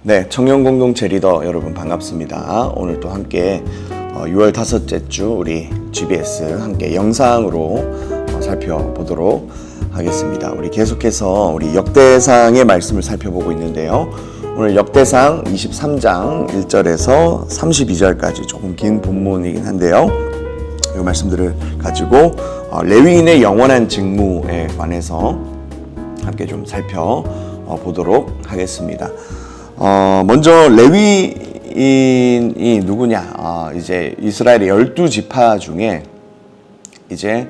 네, 청년공동체 리더 여러분 반갑습니다. 오늘 또 함께 6월 다섯째 주 우리 GBS 함께 영상으로 살펴보도록 하겠습니다. 우리 계속해서 우리 역대상의 말씀을 살펴보고 있는데요. 오늘 역대상 23장 1절에서 32절까지 조금 긴 본문이긴 한데요. 이 말씀들을 가지고 레위인의 영원한 직무에 관해서 함께 좀 살펴보도록 하겠습니다. 먼저 레위인이 누구냐? 이제 이스라엘의 12지파 중에 이제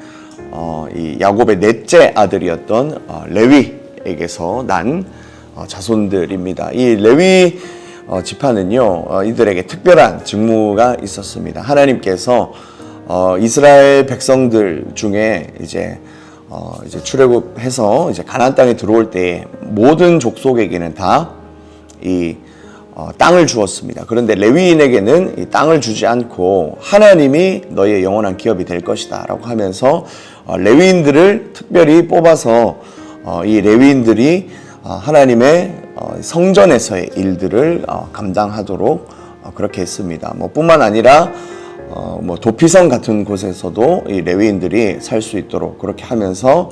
이 야곱의 넷째 아들이었던 레위에게서 난 자손들입니다. 이 레위 지파는요, 이들에게 특별한 직무가 있었습니다. 하나님께서 이스라엘 백성들 중에 이제 출애굽해서 이제 가나안 땅에 들어올 때에 모든 족속에게는 다 이 땅을 주었습니다. 그런데 레위인에게는 이 땅을 주지 않고 하나님이 너희의 영원한 기업이 될 것이다 라고 하면서 레위인들을 특별히 뽑아서 이 레위인들이 하나님의 성전에서의 일들을 감당하도록 그렇게 했습니다. 뿐만 아니라 도피성 같은 곳에서도 이 레위인들이 살 수 있도록 그렇게 하면서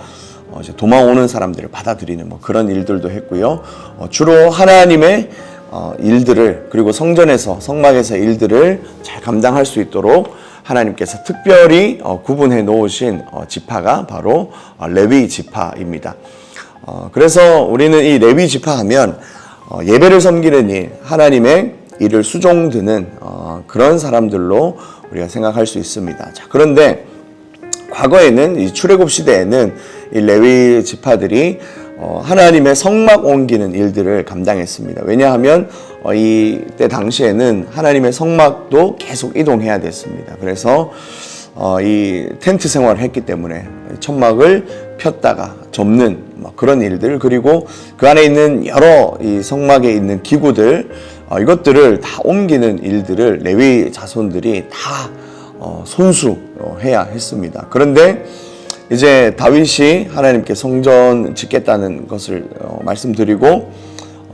이제 도망오는 사람들을 받아들이는 그런 일들도 했고요. 주로 하나님의 일들을, 그리고 성전에서 성막에서 일들을 잘 감당할 수 있도록 하나님께서 특별히 구분해 놓으신 지파가 바로 레위 지파입니다. 그래서 우리는 이 레위 지파 하면 예배를 섬기는 일, 하나님의 일을 수종드는 그런 사람들로 우리가 생각할 수 있습니다. 자, 그런데 과거에는 이 출애굽 시대에는 이 레위 지파들이 하나님의 성막 옮기는 일들을 감당했습니다. 왜냐하면 이때 당시에는 하나님의 성막도 계속 이동해야 됐습니다. 그래서 이 텐트 생활을 했기 때문에 천막을 폈다가 접는 그런 일들, 그리고 그 안에 있는 여러 이 성막에 있는 기구들, 이것들을 다 옮기는 일들을 레위 자손들이 다 손수해야 했습니다. 그런데 이제 다윗이 하나님께 성전 짓겠다는 것을 말씀드리고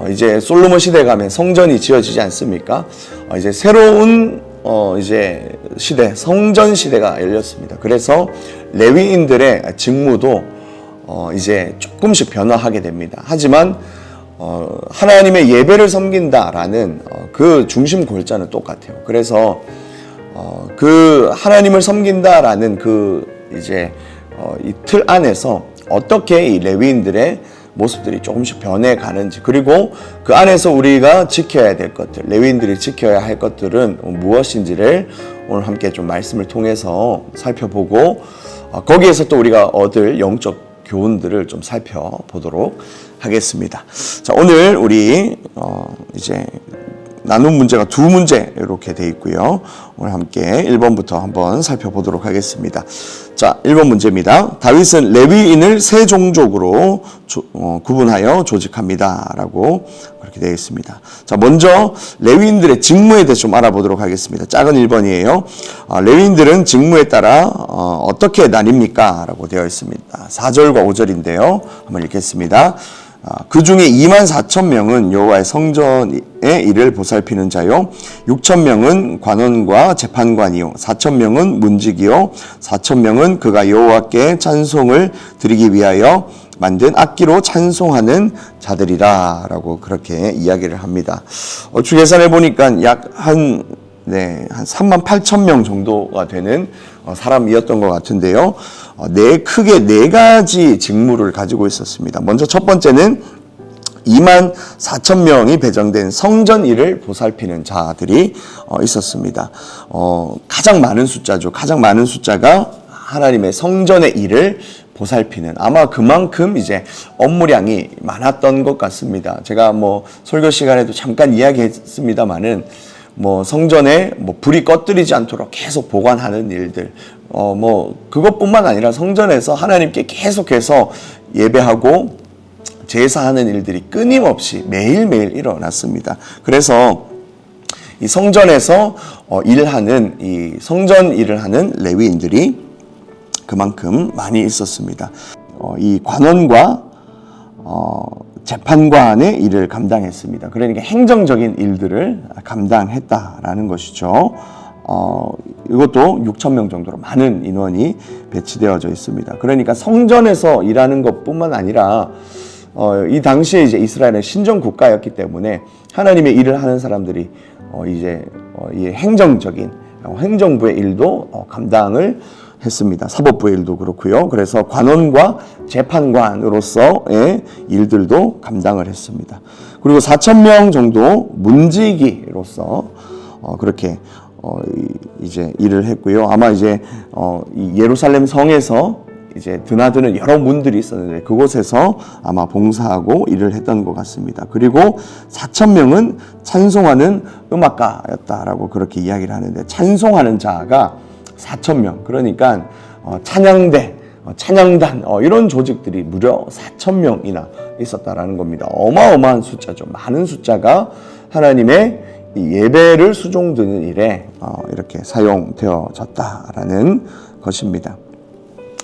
이제 솔로몬 시대에 가면 성전이 지어지지 않습니까? 이제 새로운 이제 시대, 성전 시대가 열렸습니다. 그래서 레위인들의 직무도 이제 조금씩 변화하게 됩니다. 하지만 하나님의 예배를 섬긴다라는 그 중심 골자는 똑같아요. 그래서 그 하나님을 섬긴다라는 그 이제 이 틀 안에서 어떻게 이 레위인들의 모습들이 조금씩 변해가는지, 그리고 그 안에서 우리가 지켜야 될 것들, 레위인들이 지켜야 할 것들은 무엇인지를 오늘 함께 좀 말씀을 통해서 살펴보고 거기에서 또 우리가 얻을 영적 교훈들을 좀 살펴보도록 하겠습니다. 자, 오늘 우리 이제 나눈 문제가 두 문제 이렇게 돼 있고요. 오늘 함께 1번부터 한번 살펴보도록 하겠습니다. 자, 1번 문제입니다. 다윗은 레위인을 세 종족으로 구분하여 조직합니다 라고 그렇게 되어 있습니다. 자, 먼저 레위인들의 직무에 대해서 좀 알아보도록 하겠습니다. 작은 1번이에요. 레위인들은 직무에 따라 어떻게 나뉩니까? 라고 되어 있습니다. 4절과 5절인데요. 한번 읽겠습니다. 그 중에 24,000명은 여호와의 성전의 일을 보살피는 자요, 6,000명은 관원과 재판관이요, 4,000명은 문지기요, 4,000명은 그가 여호와께 찬송을 드리기 위하여 만든 악기로 찬송하는 자들이라 라고 그렇게 이야기를 합니다. 주 계산해 보니까 약 한 38,000명 정도가 되는 사람이었던 것 같은데요. 크게 네 가지 직무를 가지고 있었습니다. 먼저 첫 번째는 24,000명이 배정된 성전 일을 보살피는 자들이 있었습니다. 가장 많은 숫자죠. 가장 많은 숫자가 하나님의 성전의 일을 보살피는, 아마 그만큼 이제 업무량이 많았던 것 같습니다. 제가 설교 시간에도 잠깐 이야기했습니다만은 성전에 불이 꺼뜨리지 않도록 계속 보관하는 일들, 그것뿐만 아니라 성전에서 하나님께 계속해서 예배하고 제사하는 일들이 끊임없이 매일매일 일어났습니다. 그래서 이 성전에서 일하는, 이 성전 일을 하는 레위인들이 그만큼 많이 있었습니다. 이 관원과 재판관의 일을 감당했습니다. 그러니까 행정적인 일들을 감당했다라는 것이죠. 이것도 6천 명 정도로 많은 인원이 배치되어져 있습니다. 그러니까 성전에서 일하는 것뿐만 아니라 이 당시에 이제 이스라엘은 신정 국가였기 때문에 하나님의 일을 하는 사람들이 이 행정적인 행정부의 일도 감당을 했습니다. 사법부의 일도 그렇고요. 그래서 관원과 재판관으로서의 일들도 감당을 했습니다. 그리고 4천 명 정도 문지기로서 그렇게 이제 일을 했고요. 아마 이제 이 예루살렘 성에서 이제 드나드는 여러 문들이 있었는데 그곳에서 아마 봉사하고 일을 했던 것 같습니다. 그리고 4천 명은 찬송하는 음악가였다라고 그렇게 이야기를 하는데 찬송하는 자가 4천 명, 그러니까 찬양대, 찬양단 이런 조직들이 무려 4천 명이나 있었다라는 겁니다. 어마어마한 숫자죠. 많은 숫자가 하나님의 이 예배를 수종드는 일에 이렇게 사용되어졌다라는 것입니다.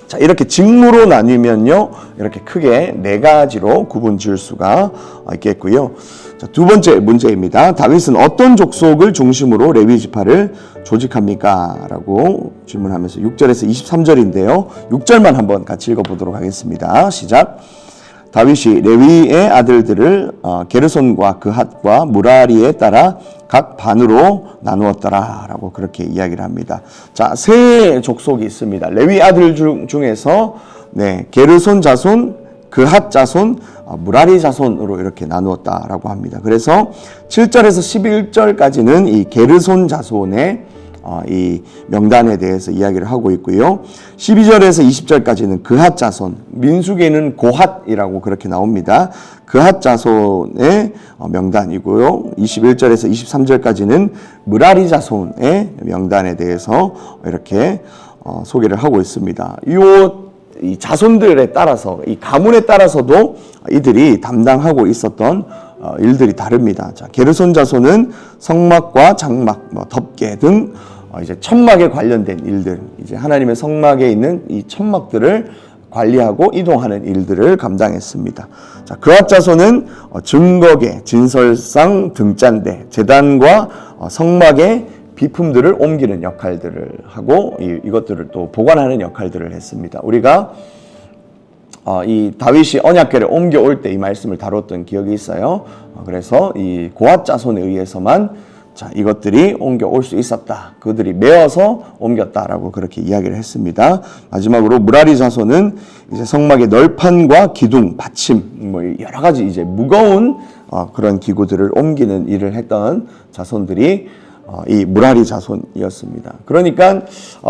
자, 이렇게 직무로 나뉘면요, 이렇게 크게 네 가지로 구분 지을 수가 있겠고요. 자, 두 번째 문제입니다. 다윗은 어떤 족속을 중심으로 레위 지파를 조직합니까? 라고 질문하면서 6절에서 23절인데요. 6절만 한번 같이 읽어보도록 하겠습니다. 시작. 다윗이 레위의 아들들을 게르손과 그핫과 무라리에 따라 각 반으로 나누었더라 라고 그렇게 이야기를 합니다. 자, 세 족속이 있습니다. 레위 아들 중에서 게르손 자손, 그핫 자손, 무라리 자손으로 이렇게 나누었다라고 합니다. 그래서 7절에서 11절까지는 이 게르손 자손의 이 명단에 대해서 이야기를 하고 있고요. 12절에서 20절까지는 그핫 자손, 민수기에는 고핫이라고 그렇게 나옵니다. 그핫 자손의 명단이고요. 21절에서 23절까지는 무라리 자손의 명단에 대해서 이렇게 소개를 하고 있습니다. 이 자손들에 따라서, 이 가문에 따라서도 이들이 담당하고 있었던 일들이 다릅니다. 자, 게르손 자손은 성막과 장막, 덮개 등 이제 천막에 관련된 일들, 이제 하나님의 성막에 있는 이 천막들을 관리하고 이동하는 일들을 감당했습니다. 자, 그핫 자손은 증거계, 진설상, 등잔대, 제단과 성막의 비품들을 옮기는 역할들을 하고 이것들을 또 보관하는 역할들을 했습니다. 우리가 이 다윗이 언약궤를 옮겨올 때 이 말씀을 다뤘던 기억이 있어요. 그래서 이 고핫 자손에 의해서만 이것들이 옮겨올 수 있었다. 그들이 메어서 옮겼다라고 그렇게 이야기를 했습니다. 마지막으로 무라리 자손은 이제 성막의 널판과 기둥, 받침, 여러 가지 이제 무거운 그런 기구들을 옮기는 일을 했던 자손들이 이 무라리 자손이었습니다. 그러니까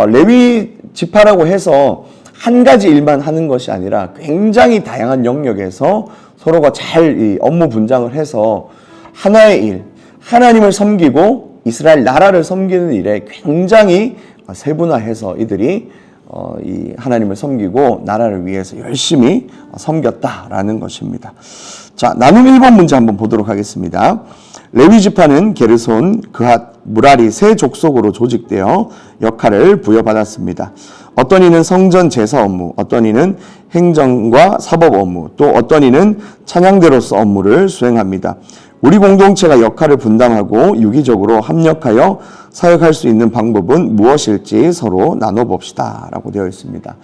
레위 지파라고 해서 한 가지 일만 하는 것이 아니라 굉장히 다양한 영역에서 서로가 잘 이 업무 분장을 해서 하나의 일, 하나님을 섬기고 이스라엘 나라를 섬기는 일에 굉장히 세분화해서 이들이 이 하나님을 섬기고 나라를 위해서 열심히 섬겼다라는 것입니다. 자, 나눔 1번 문제 한번 보도록 하겠습니다. 레위 지파는 게르손, 그핫, 무라리 세 족속으로 조직되어 역할을 부여받았습니다. 어떤 이는 성전 제사 업무, 어떤 이는 행정과 사법 업무, 또 어떤 이는 찬양대로서 업무를 수행합니다. 우리 공동체가 역할을 분담하고 유기적으로 협력하여 사역할 수 있는 방법은 무엇일지 서로 나눠봅시다 라고 되어 있습니다.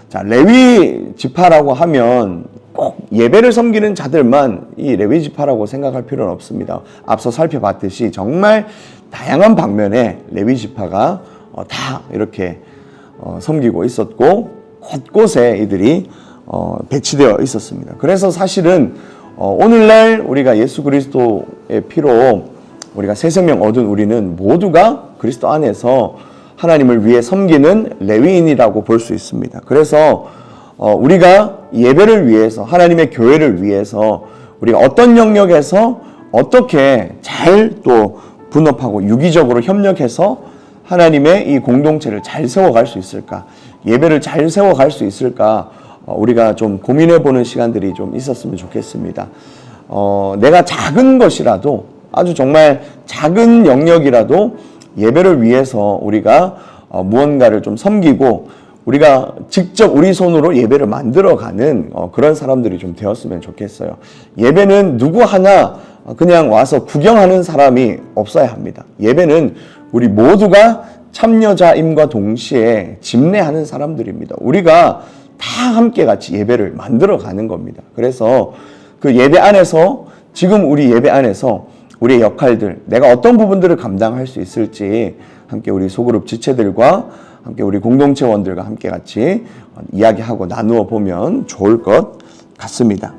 자, 레위 지파라고 하면 꼭 예배를 섬기는 자들만 이 레위 지파라고 생각할 필요는 없습니다. 앞서 살펴봤듯이 정말 다양한 방면에 레위 지파가 다 이렇게 섬기고 있었고 곳곳에 이들이 배치되어 있었습니다. 그래서 사실은 오늘날 우리가 예수 그리스도의 피로 우리가 새 생명 얻은 우리는 모두가 그리스도 안에서 하나님을 위해 섬기는 레위인이라고 볼 수 있습니다. 그래서 우리가 예배를 위해서 하나님의 교회를 위해서 우리가 어떤 영역에서 어떻게 잘 또 분업하고 유기적으로 협력해서 하나님의 이 공동체를 잘 세워갈 수 있을까, 예배를 잘 세워갈 수 있을까, 우리가 좀 고민해보는 시간들이 좀 있었으면 좋겠습니다. 내가 작은 것이라도, 아주 정말 작은 영역이라도 예배를 위해서 우리가 무언가를 좀 섬기고 우리가 직접 우리 손으로 예배를 만들어가는 그런 사람들이 좀 되었으면 좋겠어요. 예배는 누구 하나 그냥 와서 구경하는 사람이 없어야 합니다. 예배는 우리 모두가 참여자임과 동시에 집례하는 사람들입니다. 우리가 다 함께 같이 예배를 만들어가는 겁니다. 그래서 그 예배 안에서 지금 우리 예배 안에서 우리의 역할들, 내가 어떤 부분들을 감당할 수 있을지 함께 우리 소그룹 지체들과 함께 우리 공동체원들과 함께 같이 이야기하고 나누어 보면 좋을 것 같습니다.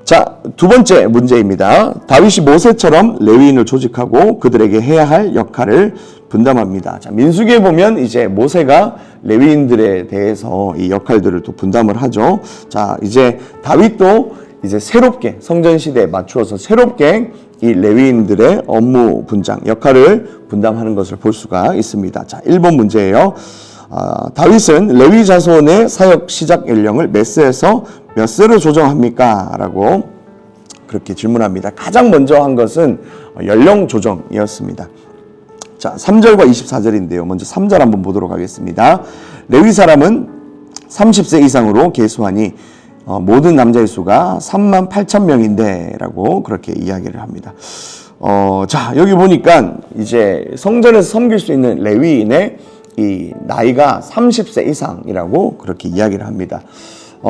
자, 두 번째 문제입니다. 다윗이 모세처럼 레위인을 조직하고 그들에게 해야 할 역할을 분담합니다. 자, 민수기에 보면 이제 모세가 레위인들에 대해서 이 역할들을 또 분담을 하죠. 자, 이제 다윗도 이제 새롭게 성전 시대에 맞추어서 새롭게 이 레위인들의 업무 분장 역할을 분담하는 것을 볼 수가 있습니다. 자, 1번 문제예요. 다윗은 레위 자손의 사역 시작 연령을 몇 세에서 몇 세로 조정합니까? 라고 그렇게 질문합니다. 가장 먼저 한 것은 연령 조정이었습니다. 자, 3절과 24절인데요. 먼저 3절 한번 보도록 하겠습니다. 레위 사람은 30세 이상으로 계수하니 모든 남자의 수가 38,000명인데 라고 그렇게 이야기를 합니다. 자, 여기 보니까 이제 성전에서 섬길 수 있는 레위인의 이 나이가 30세 이상이라고 그렇게 이야기를 합니다.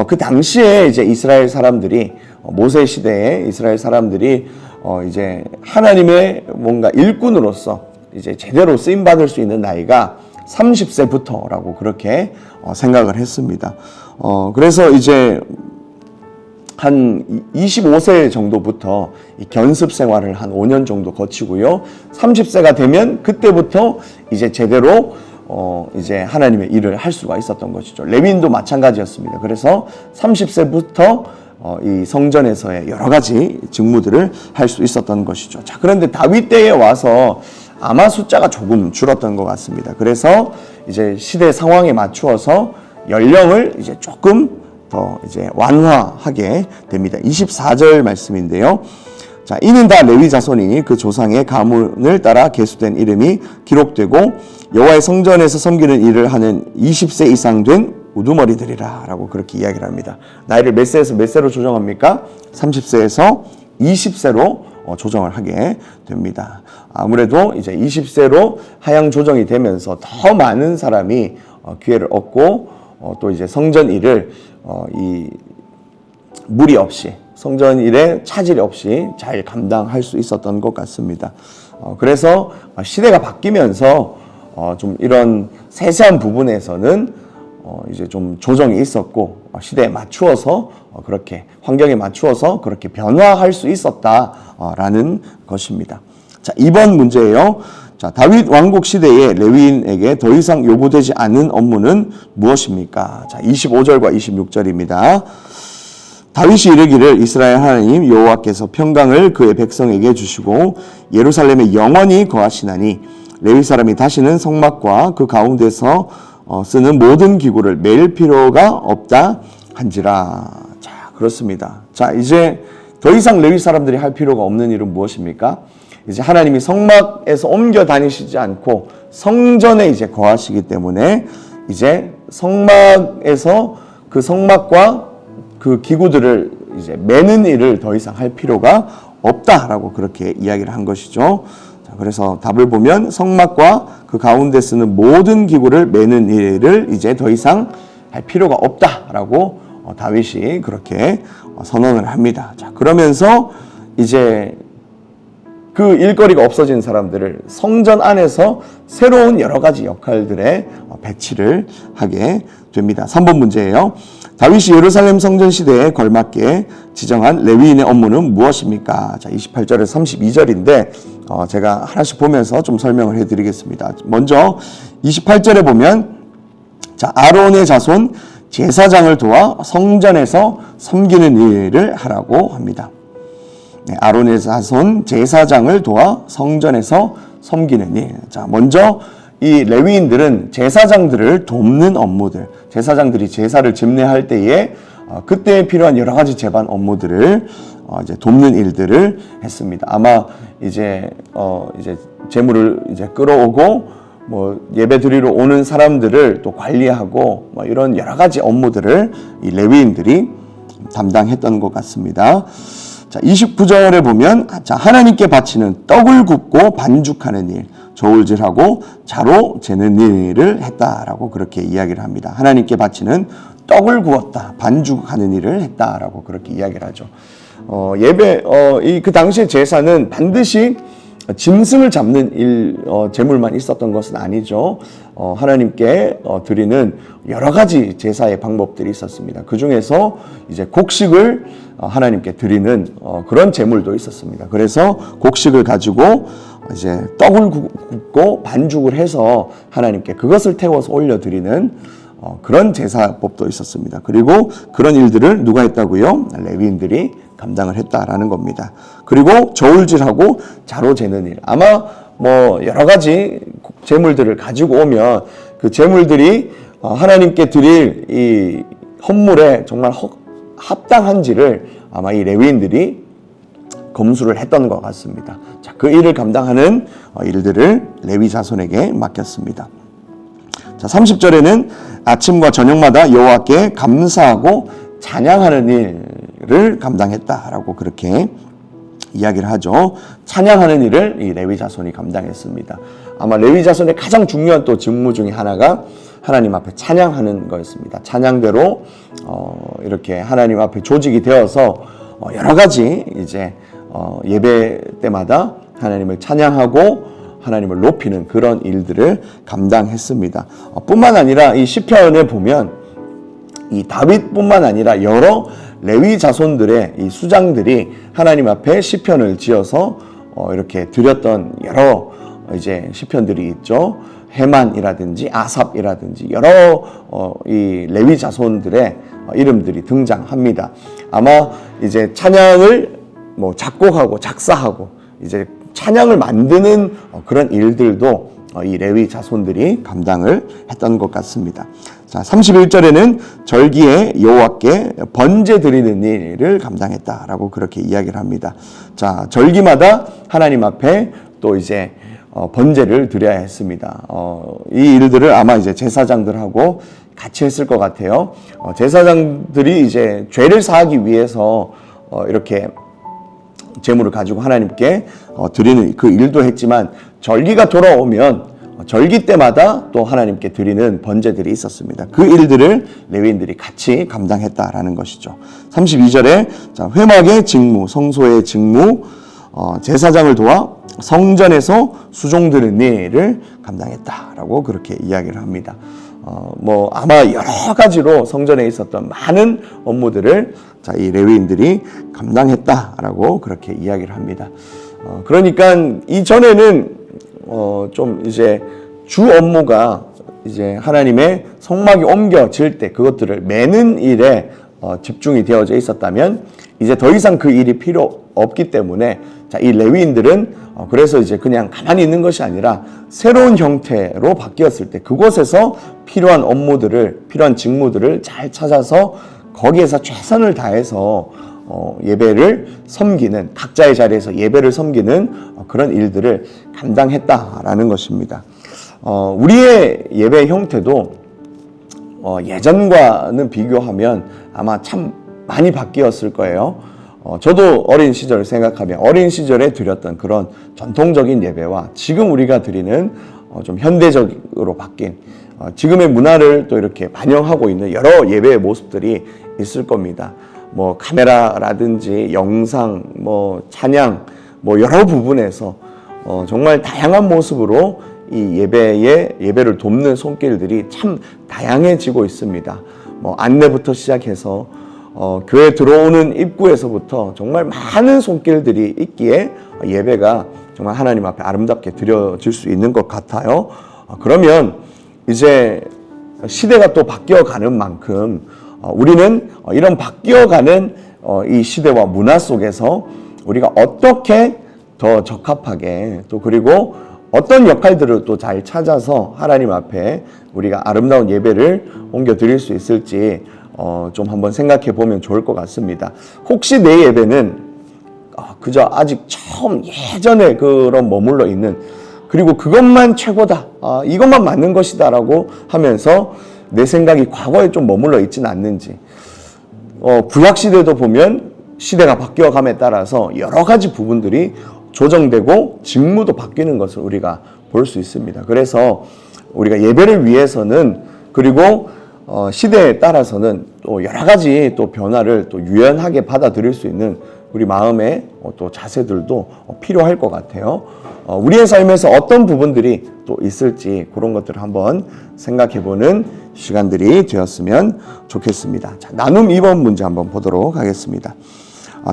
그 당시에 이제 이스라엘 사람들이 모세 시대에 이스라엘 사람들이 이제 하나님의 뭔가 일꾼으로서 이제 제대로 쓰임 받을 수 있는 나이가 30세부터라고 그렇게 생각을 했습니다. 그래서 이제 한 25세 정도부터 이 견습 생활을 한 5년 정도 거치고요. 30세가 되면 그때부터 이제 제대로 이제 하나님의 일을 할 수가 있었던 것이죠. 레위인도 마찬가지였습니다. 그래서 30세부터 이 성전에서의 여러 가지 직무들을 할 수 있었던 것이죠. 자, 그런데 다윗 때에 와서 아마 숫자가 조금 줄었던 것 같습니다. 그래서 이제 시대 상황에 맞추어서 연령을 이제 조금 더 이제 완화하게 됩니다. 24절 말씀인데요. 자, 이는 다 레위 자손이니 그 조상의 가문을 따라 계수된 이름이 기록되고 여호와의 성전에서 섬기는 일을 하는 20세 이상 된 우두머리들이라 라고 그렇게 이야기를 합니다. 나이를 몇 세에서 몇 세로 조정합니까? 30세에서 20세로 조정을 하게 됩니다. 아무래도 이제 20세로 하향 조정이 되면서 더 많은 사람이 기회를 얻고 또 이제 성전 일을 이 무리 없이 성전 일에 차질 없이 잘 감당할 수 있었던 것 같습니다. 그래서 시대가 바뀌면서 좀 이런 세세한 부분에서는 이제 좀 조정이 있었고 시대에 맞추어서 그렇게 환경에 맞추어서 그렇게 변화할 수 있었다라는 것입니다. 자, 2번 문제예요. 자, 다윗 왕국 시대에 레위인에게 더 이상 요구되지 않는 업무는 무엇입니까? 자, 25절과 26절입니다. 다윗이 이르기를 이스라엘 하나님 여호와께서 평강을 그의 백성에게 주시고 예루살렘에 영원히 거하시나니 레위 사람이 다시는 성막과 그 가운데서 쓰는 모든 기구를 맬 필요가 없다 한지라. 자, 그렇습니다. 자, 이제 더 이상 레위 사람들이 할 필요가 없는 일은 무엇입니까? 이제 하나님이 성막에서 옮겨 다니시지 않고 성전에 이제 거하시기 때문에 이제 성막에서 그 성막과 그 기구들을 이제 매는 일을 더 이상 할 필요가 없다라고 그렇게 이야기를 한 것이죠. 자, 그래서 답을 보면 성막과 그 가운데 쓰는 모든 기구를 매는 일을 이제 더 이상 할 필요가 없다라고 다윗이 그렇게 선언을 합니다. 자, 그러면서 이제 그 일거리가 없어진 사람들을 성전 안에서 새로운 여러 가지 역할들에 배치를 하게 됩니다. 3번 문제예요. 다윗이 예루살렘 성전 시대에 걸맞게 지정한 레위인의 업무는 무엇입니까? 자, 28절에서 32절인데 제가 하나씩 보면서 좀 설명을 해드리겠습니다. 먼저 28절에 보면 자, 아론의 자손 제사장을 도와 성전에서 섬기는 일을 하라고 합니다. 네, 아론의 자손 제사장을 도와 성전에서 섬기는 일. 자, 먼저 이 레위인들은 제사장들을 돕는 업무들, 제사장들이 제사를 집례할 때에 그때 필요한 여러 가지 제반 업무들을 이제 돕는 일들을 했습니다. 아마 이제 제물을 이제 끌어오고 뭐 예배 드리러 오는 사람들을 또 관리하고 뭐 이런 여러 가지 업무들을 이 레위인들이 담당했던 것 같습니다. 자, 29절에 보면 자, 하나님께 바치는 떡을 굽고 반죽하는 일, 저울질하고 자로 재는 일을 했다라고 그렇게 이야기를 합니다. 하나님께 바치는 떡을 구웠다, 반죽하는 일을 했다라고 그렇게 이야기를 하죠. 그 당시의 제사는 반드시 짐승을 잡는 제물만 있었던 것은 아니죠. 하나님께 드리는 여러 가지 제사의 방법들이 있었습니다. 그 중에서 이제 곡식을 하나님께 드리는 그런 제물도 있었습니다. 그래서 곡식을 가지고 이제 떡을 굽고 반죽을 해서 하나님께 그것을 태워서 올려드리는 그런 제사법도 있었습니다. 그리고 그런 일들을 누가 했다고요? 레위인들이 감당을 했다라는 겁니다. 그리고 저울질하고 자로 재는 일. 아마 뭐 여러 가지 제물들을 가지고 오면 그 제물들이 하나님께 드릴 이 헌물에 정말 합당한지를 아마 이 레위인들이 검수를 했던 것 같습니다. 자, 그 일을 감당하는 일들을 레위 자손에게 맡겼습니다. 자, 30절에는 아침과 저녁마다 여호와께 감사하고 찬양하는 일을 감당했다라고 그렇게 이야기를 하죠. 찬양하는 일을 이 레위 자손이 감당했습니다. 아마 레위 자손의 가장 중요한 또 직무 중에 하나가 하나님 앞에 찬양하는 거였습니다. 찬양대로 이렇게 하나님 앞에 조직이 되어서 여러 가지 이제 예배 때마다 하나님을 찬양하고 하나님을 높이는 그런 일들을 감당했습니다. 뿐만 아니라 이 시편에 보면 이 다윗뿐만 아니라 여러 레위 자손들의 이 수장들이 하나님 앞에 시편을 지어서 이렇게 드렸던 여러 이제 시편들이 있죠. 헤만이라든지 아삽이라든지 여러 이 레위 자손들의 이름들이 등장합니다. 아마 이제 찬양을 뭐 작곡하고 작사하고 이제 찬양을 만드는 그런 일들도 이 레위 자손들이 감당을 했던 것 같습니다. 자, 31절에는 절기에 여호와께 번제 드리는 일을 감당했다라고 그렇게 이야기를 합니다. 자, 절기마다 하나님 앞에 또 이제 번제를 드려야 했습니다. 이 일들을 아마 이제 제사장들하고 같이 했을 것 같아요. 제사장들이 이제 죄를 사하기 위해서 이렇게 제물을 가지고 하나님께 드리는 그 일도 했지만 절기가 돌아오면 절기 때마다 또 하나님께 드리는 번제들이 있었습니다. 그 일들을 레위인들이 같이 감당했다라는 것이죠. 32절에 자, 회막의 직무, 성소의 직무, 제사장을 도와 성전에서 수종 드는 일을 감당했다라고 그렇게 이야기를 합니다. 뭐 아마 여러 가지로 성전에 있었던 많은 업무들을 자, 이 레위인들이 감당했다라고 그렇게 이야기를 합니다. 그러니까 이전에는 좀 이제 주 업무가 이제 하나님의 성막이 옮겨질 때 그것들을 매는 일에 집중이 되어져 있었다면 이제 더 이상 그 일이 필요 없기 때문에 자, 이 레위인들은 그래서 이제 그냥 가만히 있는 것이 아니라 새로운 형태로 바뀌었을 때 그곳에서 필요한 업무들을, 필요한 직무들을 잘 찾아서 거기에서 최선을 다해서 예배를 섬기는, 각자의 자리에서 예배를 섬기는 그런 일들을 감당했다라는 것입니다. 우리의 예배 형태도 예전과는 비교하면 아마 참 많이 바뀌었을 거예요. 저도 어린 시절을 생각하면 어린 시절에 드렸던 그런 전통적인 예배와 지금 우리가 드리는 좀 현대적으로 바뀐 지금의 문화를 또 이렇게 반영하고 있는 여러 예배의 모습들이 있을 겁니다. 뭐 카메라라든지 영상, 뭐 찬양, 뭐 여러 부분에서 정말 다양한 모습으로 이 예배를 돕는 손길들이 참 다양해지고 있습니다. 뭐 안내부터 시작해서 교회 들어오는 입구에서부터 정말 많은 손길들이 있기에 예배가 정말 하나님 앞에 아름답게 드려질 수 있는 것 같아요. 그러면 이제 시대가 또 바뀌어가는 만큼 우리는 이런 바뀌어가는 이 시대와 문화 속에서 우리가 어떻게 더 적합하게 또 그리고 어떤 역할들을 또 잘 찾아서 하나님 앞에 우리가 아름다운 예배를 옮겨 드릴 수 있을지 좀 한번 생각해 보면 좋을 것 같습니다. 혹시 내 예배는 그저 아직 처음 예전에 그런 머물러 있는 그리고 그것만 최고다, 이것만 맞는 것이다 라고 하면서 내 생각이 과거에 좀 머물러 있지는 않는지. 구약시대도 보면 시대가 바뀌어감에 따라서 여러 가지 부분들이 조정되고 직무도 바뀌는 것을 우리가 볼 수 있습니다. 그래서 우리가 예배를 위해서는, 그리고 시대에 따라서는 또 여러 가지 또 변화를 또 유연하게 받아들일 수 있는 우리 마음의 또 자세들도 필요할 것 같아요. 우리의 삶에서 어떤 부분들이 또 있을지 그런 것들을 한번 생각해보는 시간들이 되었으면 좋겠습니다. 자, 나눔 2번 문제 한번 보도록 하겠습니다.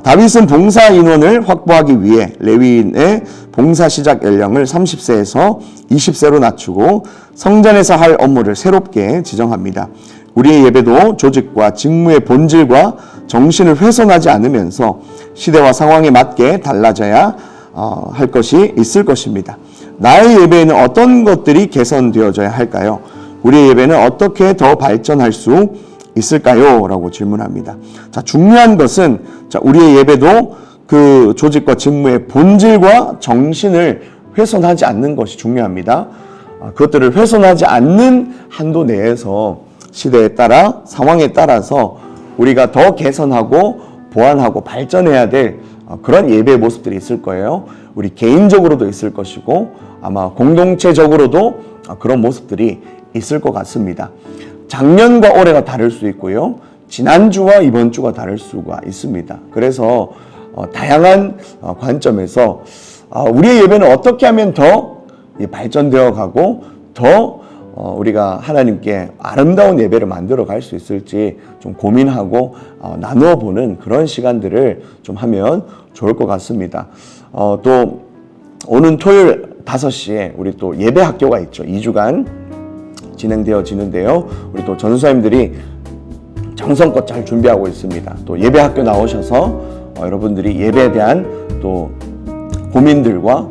다윗은 봉사 인원을 확보하기 위해 레위인의 봉사 시작 연령을 30세에서 20세로 낮추고 성전에서 할 업무를 새롭게 지정합니다. 우리의 예배도 조직과 직무의 본질과 정신을 훼손하지 않으면서 시대와 상황에 맞게 달라져야 할 것이 있을 것입니다. 나의 예배에는 어떤 것들이 개선되어져야 할까요? 우리의 예배는 어떻게 더 발전할 수 있을까요? 라고 질문합니다. 자, 중요한 것은, 우리의 예배도 그 조직과 직무의 본질과 정신을 훼손하지 않는 것이 중요합니다. 그것들을 훼손하지 않는 한도 내에서 시대에 따라, 상황에 따라서 우리가 더 개선하고 보완하고 발전해야 될 그런 예배의 모습들이 있을 거예요. 우리 개인적으로도 있을 것이고 아마 공동체적으로도 그런 모습들이 있을 것 같습니다. 작년과 올해가 다를 수 있고요. 지난주와 이번 주가 다를 수가 있습니다. 그래서 다양한 관점에서 우리의 예배는 어떻게 하면 더 발전되어 가고 더 우리가 하나님께 아름다운 예배를 만들어 갈 수 있을지 좀 고민하고 나누어 보는 그런 시간들을 좀 하면 좋을 것 같습니다. 또 오는 토요일 5시에 우리 또 예배 학교가 있죠. 2주간 진행되어지는데요. 우리 또 전수사님들이 정성껏 잘 준비하고 있습니다. 또 예배 학교 나오셔서 여러분들이 예배에 대한 또 고민들과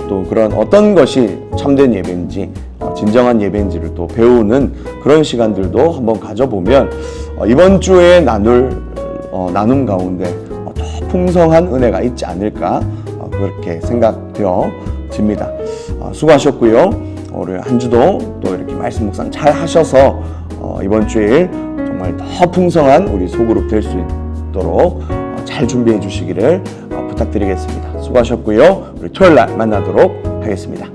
또 그런 어떤 것이 참된 예배인지 진정한 예배인지를 또 배우는 그런 시간들도 한번 가져보면 이번 주에 나눌 나눔 가운데 더 풍성한 은혜가 있지 않을까 그렇게 생각되어집니다. 수고하셨고요. 올해 한 주도 또 이렇게 말씀 묵상 잘 하셔서 이번 주일 정말 더 풍성한 우리 소그룹 될 수 있도록 잘 준비해 주시기를 부탁드리겠습니다. 수고하셨고요. 우리 토요일 날 만나도록 하겠습니다.